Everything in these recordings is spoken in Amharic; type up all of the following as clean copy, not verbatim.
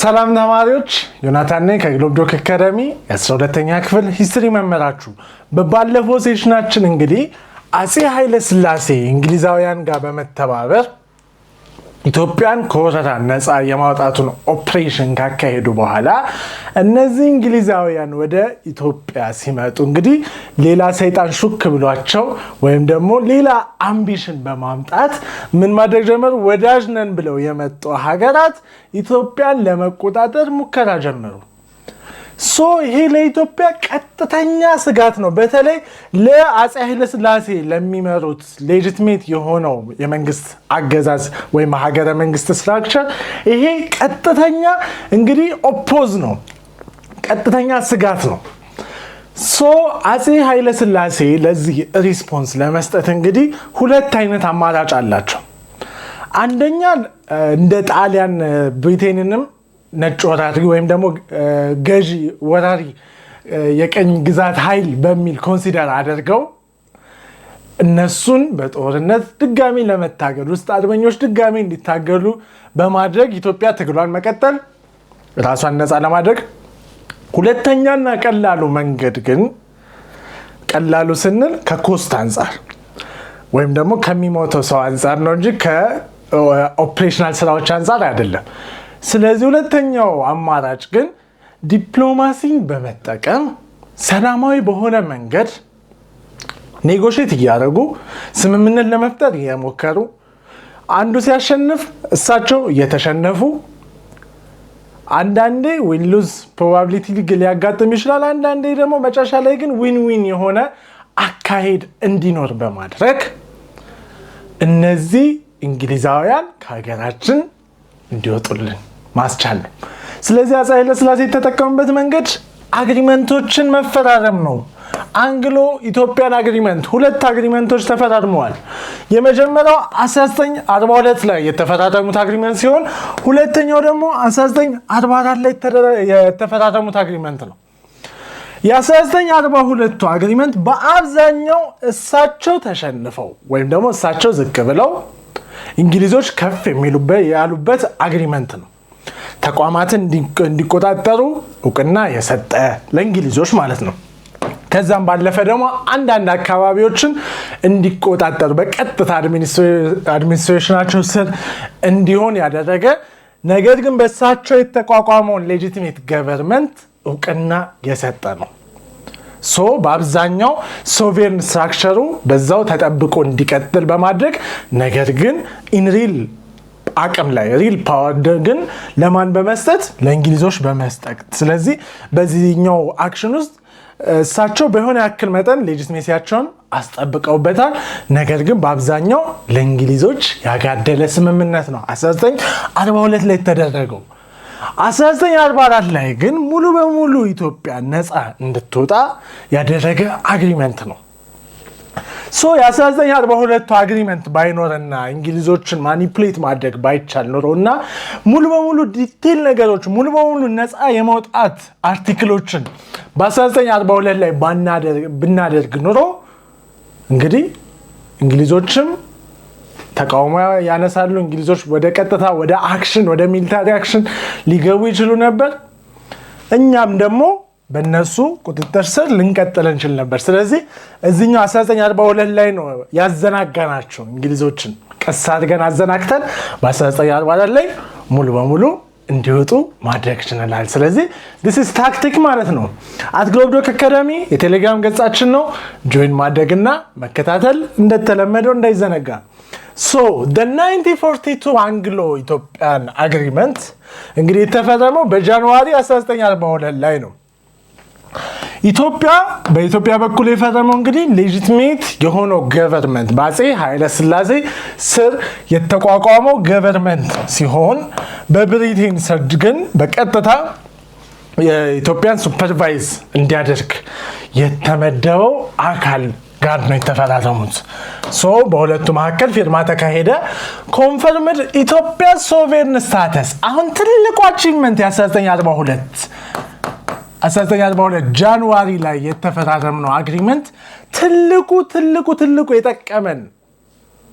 ሰላም ተማሪዎች ዮናታን ነኝ ከግሎብዶክ አካዳሚ የ12ኛ ክፍል ሂስትሪ መምህራችሁ። በባለፈው ሴሽናችን እንግዲህ አፄ ኃይለ ሥላሴ እንግሊዛውያን ጋር በመተባበር ኢትዮጵያን ከወረራ ነፃ የማውጣቱን ኦፕሬሽን ካካሄዱ በኋላ እነዚህ እንግሊዛውያን ወደ ኢትዮጵያ ሲመጡ እንግዲህ ሌላ ሰይጣን ሹክ ብሏቸው ወይም ደግሞ ሌላ አምቢሽን በማምጣት ምን ማድረግ ጀመሩ? ወዳጅ ነን ብለው የመጡ ሀገራት ኢትዮጵያን ለመቆጣጠር ሙከራ ጀመሩ። ይሄ ለኢትዮጵያ ቀጥተኛ ስጋት ነው። በተለይ ለአፄ ኃይለ ሥላሴ ለሚመሩት ሌጂቲሜት የሆነው የመንግስት አገዛዝ ወይም ሀገረ መንግስት ስትራክቸር ይሄ ቀጥተኛ እንግዲህ ኦፖዝ ነው፣ ቀጥተኛ ስጋት ነው። አፄ ኃይለ ሥላሴ ለዚህ ሪስፖንስ ለመስጠት እንግዲህ ሁለት አይነት አማራጭ አላቸው። አንደኛ እንደ ጣሊያን ብሪቴንንም ነጭ ወራሪ ወይም ደግሞ ገዢ ወራሪ የቀኝ ግዛት ኃይል በሚል ኮንሲደር አድርገው እነሱን በጦርነት ድጋሚ ለመታገል ውስጥ አርበኞች ድጋሚ እንዲታገሉ በማድረግ ኢትዮጵያ ትግሏን መቀጠል ራሷን ነፃ ለማድረግ። ሁለተኛና ቀላሉ መንገድ ግን ቀላሉ ስንል ከኮስት አንጻር ወይም ደግሞ ከሚሞተው ሰው አንጻር ነው እንጂ ከኦፕሬሽናል ስራዎች አንጻር አይደለም። ስለዚህ ሁለተኛው አማራጭ ግን ዲፕሎማሲን በመጠቀም ሰላማዊ በሆነ መንገድ ኔጎሼት እያደረጉ ስምምነት ለመፍጠር እየሞከሩ አንዱ ሲያሸንፍ እሳቸው እየተሸነፉ አንዳንዴ ዊን ሉዝ ፕሮባቢሊቲ ሊያጋጥም ይችላል። አንዳንዴ ደግሞ መጨረሻ ላይ ግን ዊን ዊን የሆነ አካሄድ እንዲኖር በማድረግ እነዚህ እንግሊዛውያን ከሀገራችን እንዲወጡልን ማስቻል ነው። ስለዚህ አፄ ኃይለ ሥላሴ የተጠቀሙበት መንገድ አግሪመንቶችን መፈራረም ነው። አንግሎ ኢትዮጵያን አግሪመንት፣ ሁለት አግሪመንቶች ተፈራርመዋል። የመጀመሪያው 1942 ላይ የተፈራረሙት አግሪመንት ሲሆን ሁለተኛው ደግሞ 1944 ላይ የተፈራረሙት አግሪመንት ነው። የ1942ቱ አግሪመንት በአብዛኛው እሳቸው ተሸንፈው ወይም ደግሞ እሳቸው ዝቅ ብለው እንግሊዞች ከፍ ያሉበት አግሪመንት ነው። ተቋማትን እንዲቆጣጠሩ እውቅና የሰጠ ለእንግሊዞች ማለት ነው። ከዛም ባለፈ ደግሞ አንዳንድ አካባቢዎችን እንዲቆጣጠሩ በቀጥታ አድሚኒስትሬሽናቸው ስር እንዲሆን ያደረገ፣ ነገር ግን በእሳቸው የተቋቋመውን ሌጂቲሜት ገቨርንመንት እውቅና የሰጠ ነው። በአብዛኛው ሶቨሬን ስትራክቸሩ በዛው ተጠብቆ እንዲቀጥል በማድረግ ነገር ግን ኢንሪል አቅም ላይ ሪል ፓወር ግን ለማን በመስጠት? ለእንግሊዞች በመስጠት። ስለዚህ በዚህኛው አክሽን ውስጥ እሳቸው በሆነ ያክል መጠን ሌጂቲሜሲያቸውን አስጠብቀውበታል። ነገር ግን በአብዛኛው ለእንግሊዞች ያጋደለ ስምምነት ነው 1942 ላይ የተደረገው። 1944 ላይ ግን ሙሉ በሙሉ ኢትዮጵያ ነፃ እንድትወጣ ያደረገ አግሪመንት ነው። የ1942 አግሪመንት ባይኖርና እንግሊዞችን ማኒፕሌት ማድረግ ባይቻል ኖሮ እና ሙሉ በሙሉ ዲቴል ነገሮች ሙሉ በሙሉ ነፃ የመውጣት አርቲክሎችን በ1942 ላይ ብናደርግ ኖሮ እንግዲህ እንግሊዞችም ተቃውሞ ያነሳሉ። እንግሊዞች ወደ ቀጥታ ወደ አክሽን ወደ ሚሊታሪ አክሽን ሊገቡ ይችሉ ነበር። እኛም ደግሞ በእነሱ ቁጥጥር ስር ልንቀጥል እንችል ነበር። ስለዚህ እዚህኛው 1942 ላይ ነው ያዘናጋናቸው እንግሊዞችን ቀስ አድርገን አዘናግተን በ1944 ላይ ሙሉ በሙሉ እንዲወጡ ማድረግ ችለናል። ስለዚህ this is ታክቲክ ማለት ነው። ግሎብዶክ አካዳሚ የቴሌግራም ገጻችን ነው። ጆይን ማድረግና መከታተል እንደተለመደው እንዳይዘነጋ። the 1942 አንግሎ ኢትዮጵያን አግሪመንት እንግዲህ የተፈረመው በጃንዋሪ 1942 ላይ ነው። በኢትዮጵያ በኩል የፈረመው እንግዲህ ሌጂቲሜት የሆነው ገቨርንመንት በአፄ ኃይለ ሥላሴ ስር የተቋቋመው ገቨርንመንት ሲሆን በብሪቴን ስር ግን በቀጥታ የኢትዮጵያን ሱፐርቫይዝ እንዲያደርግ የተመደበው አካል ጋር ነው የተፈራረሙት። በሁለቱ መካከል ፊርማ ተካሄደ። ኮንፈርምድ ኢትዮጵያ ሶቨሬን ስታተስ። አሁን ትልቁ አቺቭመንት የ1942 ጃንዋሪ ላይ የተፈራረምነው አግሪመንት ትልቁ የጠቀመን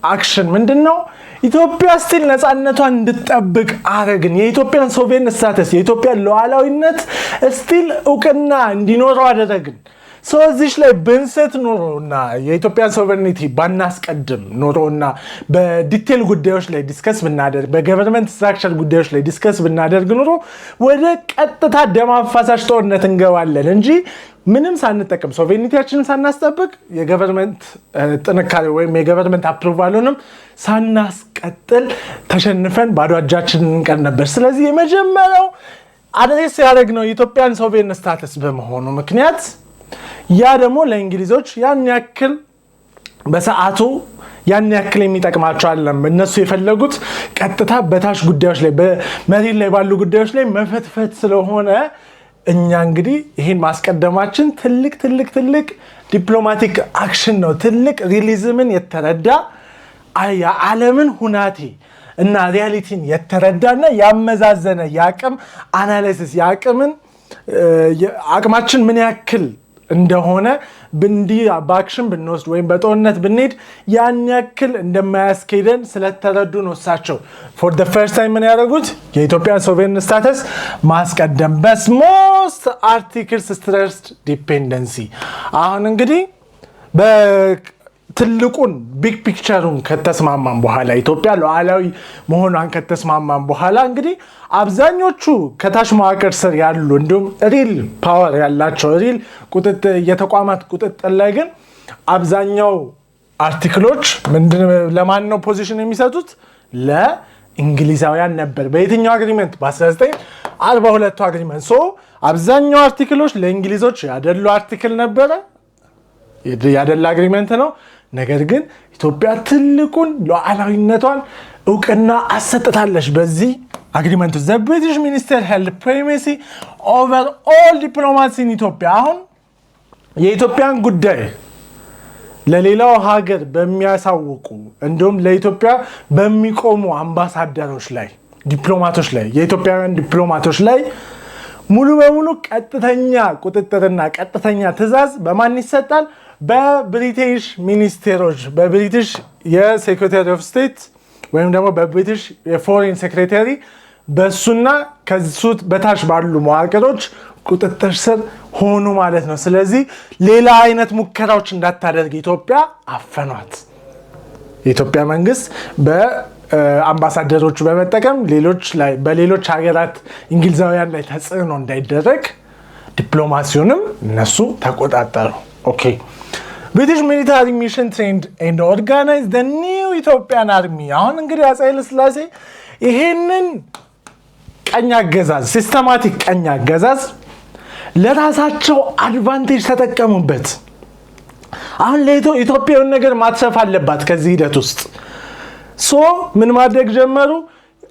አክሽን ምንድነው? ኢትዮጵያ ስቲል ነፃነቷን እንድትጠብቅ አረግን። የኢትዮጵያን ሶቨሬን ስታተስ የኢትዮጵያን ሉዓላዊነት ስቲል እውቅና እንዲኖረው አደረግን። እዚች ላይ ብንሰት ኖሮና የኢትዮጵያን ሶቨሬኒቲ ባናስቀድም ኖሮና በዲቴል ጉዳዮች ላይ ዲስከስ ብናደርግ በገቨርንመንት ስትራክቸር ጉዳዮች ላይ ዲስከስ ብናደርግ ኖሮ ወደ ቀጥታ ደም አፋሳሽ ጦርነት እንገባለን እንጂ ምንም ሳንጠቀም ሶቨሬኒቲያችንን ሳናስጠብቅ የገቨርንመንት ጥንካሬ ወይም የገቨርንመንት አፕሩቫሉንም ሳናስቀጥል ተሸንፈን ባዶ እጃችንን እንቀር ነበር። ስለዚህ የመጀመሪያው አድሬስ ያደረግነው የኢትዮጵያን ሶቨሬን ስታተስ በመሆኑ ምክንያት ያ ደግሞ ለእንግሊዞች ያን ያክል በሰዓቱ ያን ያክል የሚጠቅማቸው አይደለም። እነሱ የፈለጉት ቀጥታ በታች ጉዳዮች ላይ በመሬት ላይ ባሉ ጉዳዮች ላይ መፈትፈት ስለሆነ እኛ እንግዲህ ይሄን ማስቀደማችን ትልቅ ዲፕሎማቲክ አክሽን ነው። ትልቅ ሪሊዝምን የተረዳ የዓለምን ሁናቴ እና ሪያሊቲን የተረዳና ያመዛዘነ የአቅም አናሊሲስ አቅማችን ምን ያክል እንደሆነ በአክሽን ብንወስድ ወይም በጦርነት ብንሄድ ያን ያክል እንደማያስኬደን ስለተረዱ ነው እሳቸው ፎር ዘ ፈርስት ታይም ምን ያደረጉት የኢትዮጵያ ሶቨሬን ስታተስ ማስቀደም በስሞስት አርቲክልስ ስትረስድ ዲፔንደንሲ። አሁን እንግዲህ ትልቁን ቢግ ፒክቸሩን ከተስማማን በኋላ ኢትዮጵያ ሉዓላዊ መሆኗን ከተስማማን በኋላ እንግዲህ አብዛኞቹ ከታች መዋቅር ስር ያሉ እንዲሁም ሪል ፓወር ያላቸው ሪል የተቋማት ቁጥጥር ላይ ግን አብዛኛው አርቲክሎች ለማን ነው ፖዚሽን የሚሰጡት? ለእንግሊዛውያን ነበር። በየትኛው አግሪመንት? በ1942 አግሪመንት። አብዛኛው አርቲክሎች ለእንግሊዞች ያደሉ አርቲክል ነበረ፣ ያደላ አግሪመንት ነው። ነገር ግን ኢትዮጵያ ትልቁን ሉዓላዊነቷን እውቅና አሰጥታለች በዚህ አግሪመንት። ዘ ብሪቲሽ ሚኒስተር ሄልድ ፕሪማሲ ኦቨር ኦል ዲፕሎማሲ ኢን ኢትዮጵያ። አሁን የኢትዮጵያን ጉዳይ ለሌላው ሀገር በሚያሳውቁ እንዲሁም ለኢትዮጵያ በሚቆሙ አምባሳደሮች ላይ ዲፕሎማቶች ላይ የኢትዮጵያውያን ዲፕሎማቶች ላይ ሙሉ በሙሉ ቀጥተኛ ቁጥጥርና ቀጥተኛ ትዕዛዝ በማን ይሰጣል? በብሪቲሽ ሚኒስቴሮች፣ በብሪቲሽ የሴክሬታሪ ኦፍ ስቴት ወይም ደግሞ በብሪቲሽ የፎሬን ሴክሬታሪ በሱና ከሱ በታች ባሉ መዋቅሮች ቁጥጥር ስር ሆኑ ማለት ነው። ስለዚህ ሌላ አይነት ሙከራዎች እንዳታደርግ ኢትዮጵያ አፈኗት። የኢትዮጵያ መንግስት በአምባሳደሮቹ በመጠቀም በሌሎች ሀገራት እንግሊዛውያን ላይ ተጽዕኖ እንዳይደረግ ዲፕሎማሲውንም እነሱ ተቆጣጠሩ። ኦኬ ብሪቲሽ ሚሊታሪ ሚሽን ትሬንድ ኤንድ ኦርጋናይዝ ዘ ኒው ኢትዮጵያን አርሚ። አሁን እንግዲህ አፄ ኃይለ ሥላሴ ይሄንን ቀኝ አገዛዝ ሲስተማቲክ ቀኝ አገዛዝ ለራሳቸው አድቫንቴጅ ተጠቀሙበት። አሁን ለኢትዮጵያውን ነገር ማትሰፍ አለባት ከዚህ ሂደት ውስጥ ምን ማድረግ ጀመሩ?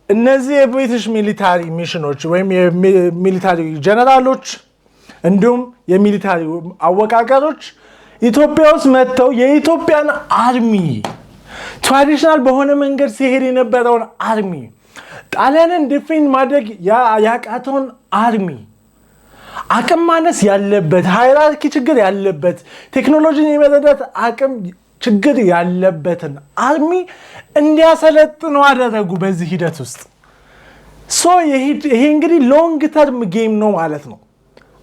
እነዚህ የብሪቲሽ ሚሊታሪ ሚሽኖች ወይም የሚሊታሪ ጀነራሎች እንዲሁም የሚሊታሪ አወቃቀሮች ኢትዮጵያ ውስጥ መጥተው የኢትዮጵያን አርሚ ትራዲሽናል በሆነ መንገድ ሲሄድ የነበረውን አርሚ ጣሊያንን ዲፌንድ ማድረግ ያቃተውን አርሚ አቅም ማነስ ያለበት ሃይራርኪ ችግር ያለበት ቴክኖሎጂን የመረዳት አቅም ችግር ያለበትን አርሚ እንዲያሰለጥኑ አደረጉ በዚህ ሂደት ውስጥ። ይሄ እንግዲህ ሎንግ ተርም ጌም ነው ማለት ነው።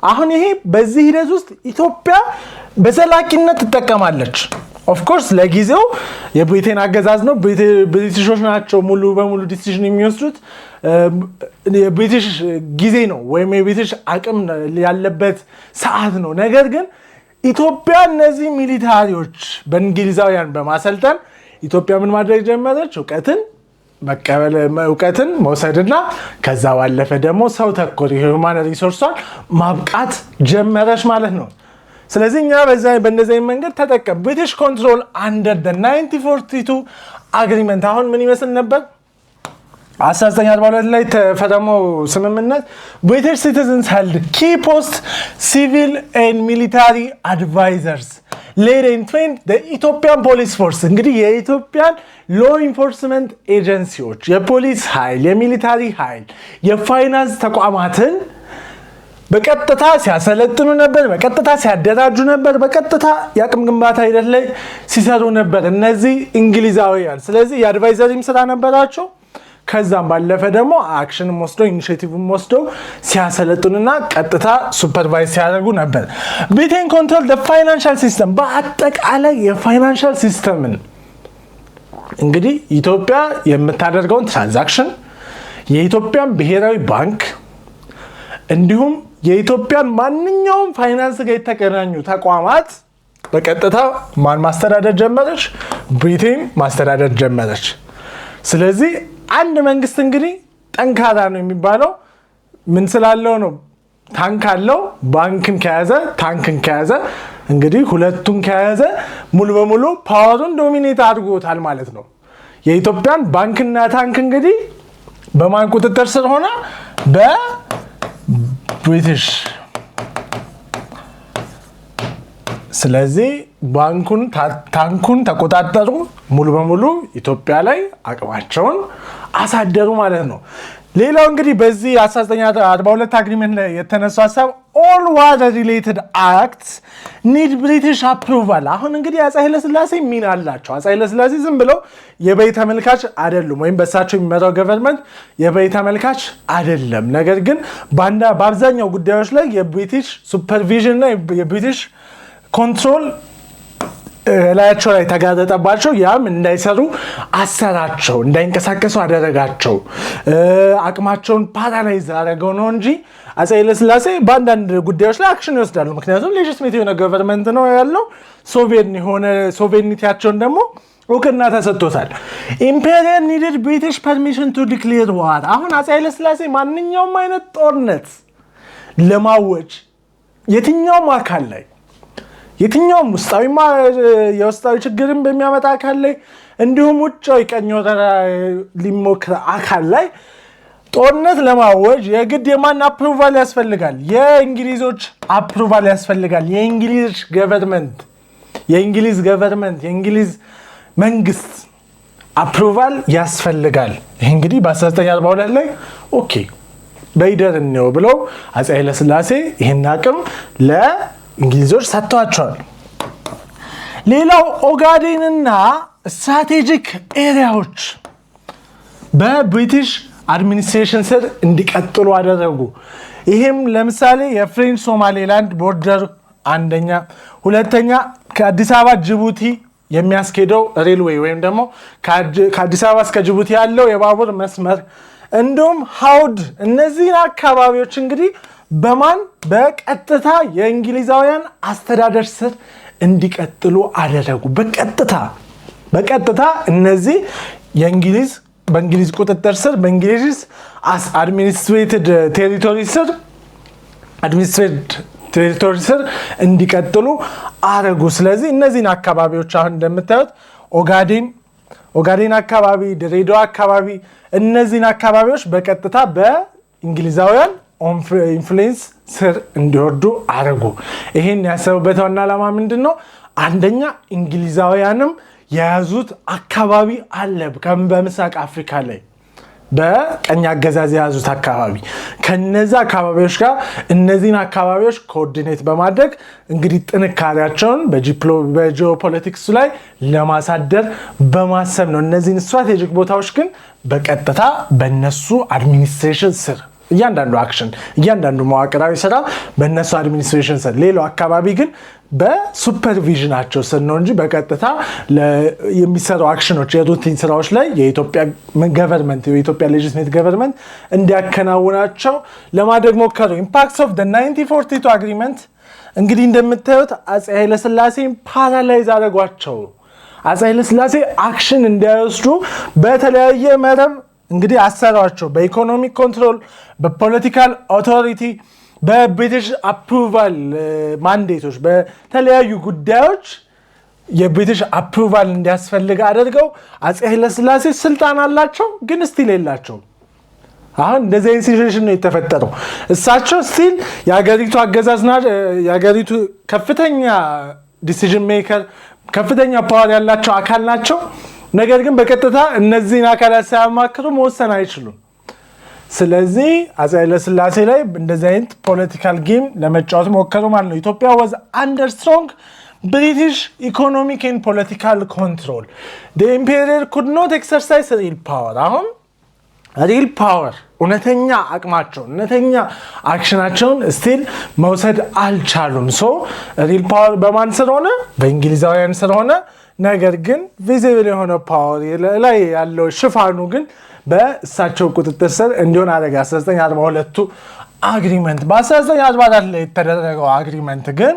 አሁን ይሄ በዚህ ሂደት ውስጥ ኢትዮጵያ በዘላቂነት ትጠቀማለች። ኦፍ ኮርስ ለጊዜው የብሪቴን አገዛዝ ነው፣ ብሪቲሾች ናቸው ሙሉ በሙሉ ዲሲዥን የሚወስዱት። የብሪቲሽ ጊዜ ነው ወይም የብሪቲሽ አቅም ያለበት ሰዓት ነው። ነገር ግን ኢትዮጵያ እነዚህ ሚሊታሪዎች በእንግሊዛውያን በማሰልጠን ኢትዮጵያ ምን ማድረግ ጀመረች? እውቀትን መውሰድና ከዛ ባለፈ ደግሞ ሰው ተኮር የሁማን ሪሶርሷን ማብቃት ጀመረች ማለት ነው። ስለዚህ እኛ በእነዚህ መንገድ ተጠቀም። ብሪቲሽ ኮንትሮል አንደር ዘ 1942 አግሪመንት አሁን ምን ይመስል ነበር? 1942 ላይ ተፈረመው ስምምነት ብሪቲሽ ሲቲዝንስ ሄልድ ኪ ፖስት ሲቪል ኤንድ ሚሊታሪ አድቫይዘርስ ሌድ ኤንድ ትሬንድ ዘ ኢትዮጵያን ፖሊስ ፎርስ። እንግዲህ የኢትዮጵያን ሎ ኢንፎርስመንት ኤጀንሲዎች፣ የፖሊስ ኃይል፣ የሚሊታሪ ኃይል፣ የፋይናንስ ተቋማትን በቀጥታ ሲያሰለጥኑ ነበር፣ በቀጥታ ሲያደራጁ ነበር፣ በቀጥታ የአቅም ግንባታ ሂደት ላይ ሲሰሩ ነበር እነዚህ እንግሊዛውያን። ስለዚህ የአድቫይዘሪም ስራ ነበራቸው። ከዛም ባለፈ ደግሞ አክሽንም ወስደው ኢኒሺዬቲቭም ወስደው ሲያሰለጥኑና ቀጥታ ሱፐርቫይዝ ሲያደርጉ ነበር። ብሪቴን ኮንትሮል ዘ ፋይናንሻል ሲስተም፣ በአጠቃላይ የፋይናንሻል ሲስተምን እንግዲህ ኢትዮጵያ የምታደርገውን ትራንዛክሽን፣ የኢትዮጵያን ብሔራዊ ባንክ እንዲሁም የኢትዮጵያን ማንኛውም ፋይናንስ ጋር የተገናኙ ተቋማት በቀጥታ ማን ማስተዳደር ጀመረች? ብሪቴን ማስተዳደር ጀመረች። ስለዚህ አንድ መንግስት እንግዲህ ጠንካራ ነው የሚባለው ምን ስላለው ነው? ታንክ አለው። ባንክን ከያዘ ታንክን ከያዘ እንግዲህ ሁለቱን ከያዘ ሙሉ በሙሉ ፓወሩን ዶሚኔት አድርጎታል ማለት ነው። የኢትዮጵያን ባንክና ታንክ እንግዲህ በማን ቁጥጥር ስር ሆነ? በብሪቲሽ። ስለዚህ ባንኩን ታንኩን ተቆጣጠሩ፣ ሙሉ በሙሉ ኢትዮጵያ ላይ አቅማቸውን አሳደሩ ማለት ነው። ሌላው እንግዲህ በዚህ 1942 አግሪመንት ላይ የተነሳው ሐሳብ all water related acts need British approval። አሁን እንግዲህ አፄ ኃይለ ሥላሴ ሚና አላቸው። አፄ ኃይለ ሥላሴ ዝም ብለው የበይ ተመልካች አይደሉም፣ ወይም በሳቸው የሚመራው ገቨርንመንት የበይ ተመልካች አይደለም። ነገር ግን በአብዛኛው ጉዳዮች ላይ የብሪቲሽ ሱፐርቪዥን እና የብሪቲሽ ኮንትሮል ላያቸው ላይ ተጋረጠባቸው። ያም እንዳይሰሩ አሰራቸው፣ እንዳይንቀሳቀሱ አደረጋቸው፣ አቅማቸውን ፓራላይዝ አደረገው ነው እንጂ አፄ ኃይለ ሥላሴ በአንዳንድ ጉዳዮች ላይ አክሽን ይወስዳሉ። ምክንያቱም ሌጂስሌቲቭ የሆነ ገቨርንመንት ነው ያለው። ሶቬሬኒቲያቸውን ደግሞ እውቅና ተሰጥቶታል። ኢምፔሪየር ኒድድ ብሪቲሽ ፐርሚሽን ቱ ዲክሌር ዋር። አሁን አፄ ኃይለ ሥላሴ ማንኛውም አይነት ጦርነት ለማወጅ የትኛውም አካል ላይ የትኛውም የውስጣዊ ችግርን በሚያመጣ አካል ላይ እንዲሁም ውጫዊ ቀኝ ወረራ ሊሞክር አካል ላይ ጦርነት ለማወጅ የግድ የማን አፕሩቫል ያስፈልጋል? የእንግሊዞች አፕሩቫል ያስፈልጋል። የእንግሊዝ የእንግሊዝ መንግስት አፕሩቫል ያስፈልጋል። ይህ እንግዲህ በ1942 ላይ ኦኬ በይደር ነው ብለው አፄ ኃይለ ሥላሴ ይህን አቅም እንግሊዞች ሰጥቷቸዋል። ሌላው ኦጋዴንና ስትራቴጂክ ኤሪያዎች በብሪቲሽ አድሚኒስትሬሽን ስር እንዲቀጥሉ አደረጉ። ይህም ለምሳሌ የፍሬንች ሶማሌላንድ ቦርደር አንደኛ፣ ሁለተኛ ከአዲስ አበባ ጅቡቲ የሚያስኬደው ሬልዌይ ወይም ደግሞ ከአዲስ አበባ እስከ ጅቡቲ ያለው የባቡር መስመር እንዲሁም ሀውድ፣ እነዚህን አካባቢዎች እንግዲህ በማን በቀጥታ የእንግሊዛውያን አስተዳደር ስር እንዲቀጥሉ አደረጉ። በቀጥታ እነዚህ በእንግሊዝ ቁጥጥር ስር በእንግሊዝ አድሚኒስትሬትድ ቴሪቶሪ ስር እንዲቀጥሉ አደረጉ። ስለዚህ እነዚህን አካባቢዎች አሁን እንደምታዩት ኦጋዴን አካባቢ፣ ድሬዳዋ አካባቢ፣ እነዚህን አካባቢዎች በቀጥታ በእንግሊዛውያን ኢንፍሉዌንስ ስር እንዲወርዱ አደረጉ። ይሄን ያሰቡበት ዋና ዓላማ ምንድን ነው? አንደኛ እንግሊዛውያንም የያዙት አካባቢ አለ በምስራቅ አፍሪካ ላይ በቀኝ አገዛዝ የያዙት አካባቢ፣ ከነዛ አካባቢዎች ጋር እነዚህን አካባቢዎች ኮኦርዲኔት በማድረግ እንግዲህ ጥንካሬያቸውን በጂኦፖለቲክሱ ላይ ለማሳደር በማሰብ ነው። እነዚህን ስትራቴጂክ ቦታዎች ግን በቀጥታ በነሱ አድሚኒስትሬሽን ስር እያንዳንዱ አክሽን እያንዳንዱ መዋቅራዊ ስራ በእነሱ አድሚኒስትሬሽን ስር፣ ሌላው አካባቢ ግን በሱፐርቪዥናቸው ስር ነው እንጂ በቀጥታ የሚሰሩ አክሽኖች የሩቲን ስራዎች ላይ የኢትዮጵያ ገቨርንመንት የኢትዮጵያ ሌጂስሌቲቭ ገቨርንመንት እንዲያከናውናቸው ለማድረግ ሞከሩ። ኢምፓክትስ ኦፍ 1942 አግሪመንት እንግዲህ እንደምታዩት አፄ ኃይለሥላሴን ፓራላይዝ አደረጓቸው። አፄ ኃይለሥላሴ አክሽን እንዳይወስዱ በተለያየ መረብ እንግዲህ አሰሯቸው። በኢኮኖሚክ ኮንትሮል፣ በፖለቲካል ኦቶሪቲ፣ በብሪቲሽ አፕሩቫል ማንዴቶች፣ በተለያዩ ጉዳዮች የብሪቲሽ አፕሩቫል እንዲያስፈልግ አድርገው አፄ ኃይለሥላሴ ስልጣን አላቸው፣ ግን ስቲል የላቸውም። አሁን እንደዚህ አይነት ሲቹዌሽን ነው የተፈጠረው። እሳቸው ስቲል የሀገሪቱ አገዛዝና የሀገሪቱ ከፍተኛ ዲሲዥን ሜከር ከፍተኛ ፓወር ያላቸው አካል ናቸው። ነገር ግን በቀጥታ እነዚህን አካላት ሳያማክሩ መወሰን አይችሉም። ስለዚህ አፄ ኃይለ ሥላሴ ላይ እንደዚህ አይነት ፖለቲካል ጌም ለመጫወት ሞከሩ ማለት ነው። ኢትዮጵያ was under strong British economic and political control. The emperor could not exercise real power. አሁን ሪል ፓወር እውነተኛ አቅማቸው እውነተኛ አክሽናቸውን ስቲል መውሰድ አልቻሉም። ሶ ሪል ፓወር በማን ስለሆነ በእንግሊዛውያን ስለሆነ ነገር ግን ቪዚብል የሆነ ፓወር ላይ ያለው ሽፋኑ ግን በእሳቸው ቁጥጥር ስር እንዲሆን አደረገ። 1942 አግሪመንት በ1944 ላይ የተደረገው አግሪመንት ግን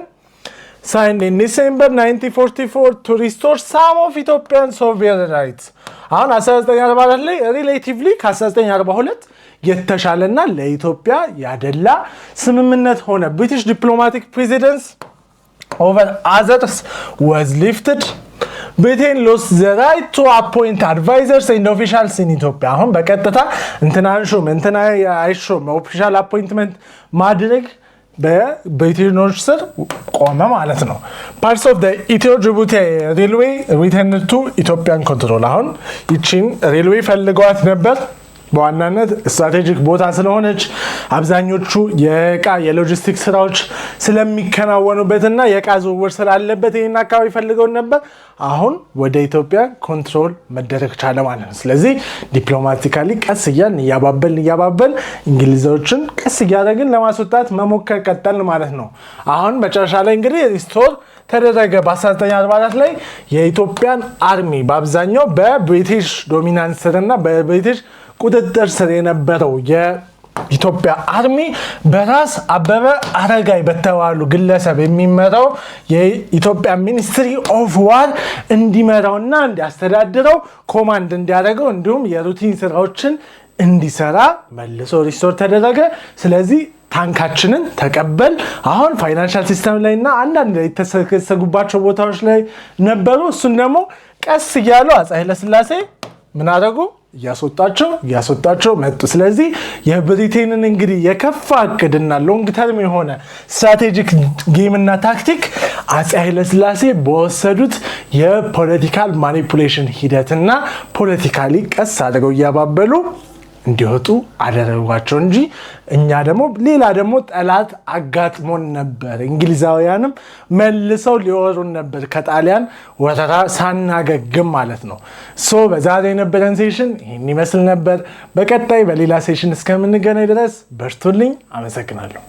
signed in December 1944 to restore some of Ethiopian sovereign rights. አሁን 1944 ላይ ሪሌቲቭሊ ከ1942 የተሻለና ለኢትዮጵያ ያደላ ስምምነት ሆነ። British diplomatic precedence over others was lifted. Britain lost the right to appoint advisors and officials in Ethiopia. አሁን በቀጥታ እንትናንሹም እንትና አይሾም ኦፊሻል አፖይንትመንት ማድረግ በብሪቲሾች ስር ቆመ ማለት ነው። Parts of the Ethio-Djibouti railway returned to Ethiopian control. አሁን ይቺን ሬልዌይ ፈልገዋት ነበር በዋናነት ስትራቴጂክ ቦታ ስለሆነች አብዛኞቹ የቃ የሎጂስቲክ ስራዎች ስለሚከናወኑበትና የቃ ዝውውር ስላለበት ይሄን አካባቢ ፈልገው ነበር። አሁን ወደ ኢትዮጵያ ኮንትሮል መደረግ ቻለ ማለት ነው። ስለዚህ ዲፕሎማቲካሊ ቀስ እያባበል እንግሊዞችን ቀስ እያደረግን ለማስወጣት መሞከር ቀጠልን ማለት ነው። አሁን መጨረሻ ላይ እንግዲህ ሪስቶር ተደረገ። በ1944 ላይ የኢትዮጵያን አርሚ በአብዛኛው በብሪቲሽ ዶሚናንስ ስርና በብሪቲሽ ቁጥጥር ስር የነበረው የኢትዮጵያ አርሚ በራስ አበበ አረጋይ በተባሉ ግለሰብ የሚመራው የኢትዮጵያ ሚኒስትሪ ኦፍ ዋር እንዲመራውና እንዲያስተዳድረው ኮማንድ እንዲያደርገው እንዲሁም የሩቲን ስራዎችን እንዲሰራ መልሶ ሪስቶር ተደረገ። ስለዚህ ታንካችንን ተቀበል። አሁን ፋይናንሻል ሲስተም ላይና አንዳንድ የተሰገሰጉባቸው ቦታዎች ላይ ነበሩ። እሱን ደግሞ ቀስ እያሉ አፄ ኃይለ ሥላሴ ምን አደረጉ? እያስወጣቸው መጡ። ስለዚህ የብሪቴንን እንግዲህ የከፋ እቅድና ሎንግ ተርም የሆነ ስትራቴጂክ ጌምና ታክቲክ አፄ ኃይለ ሥላሴ በወሰዱት የፖለቲካል ማኒፑሌሽን ሂደትና ፖለቲካሊ ቀስ አድርገው እያባበሉ እንዲወጡ አደረጓቸው እንጂ እኛ ደግሞ ሌላ ደግሞ ጠላት አጋጥሞን ነበር። እንግሊዛውያንም መልሰው ሊወሩን ነበር ከጣሊያን ወረራ ሳናገግም ማለት ነው። ሶ በዛሬ የነበረን ሴሽን ይህን ይመስል ነበር። በቀጣይ በሌላ ሴሽን እስከምንገናኝ ድረስ በርቱልኝ። አመሰግናለሁ።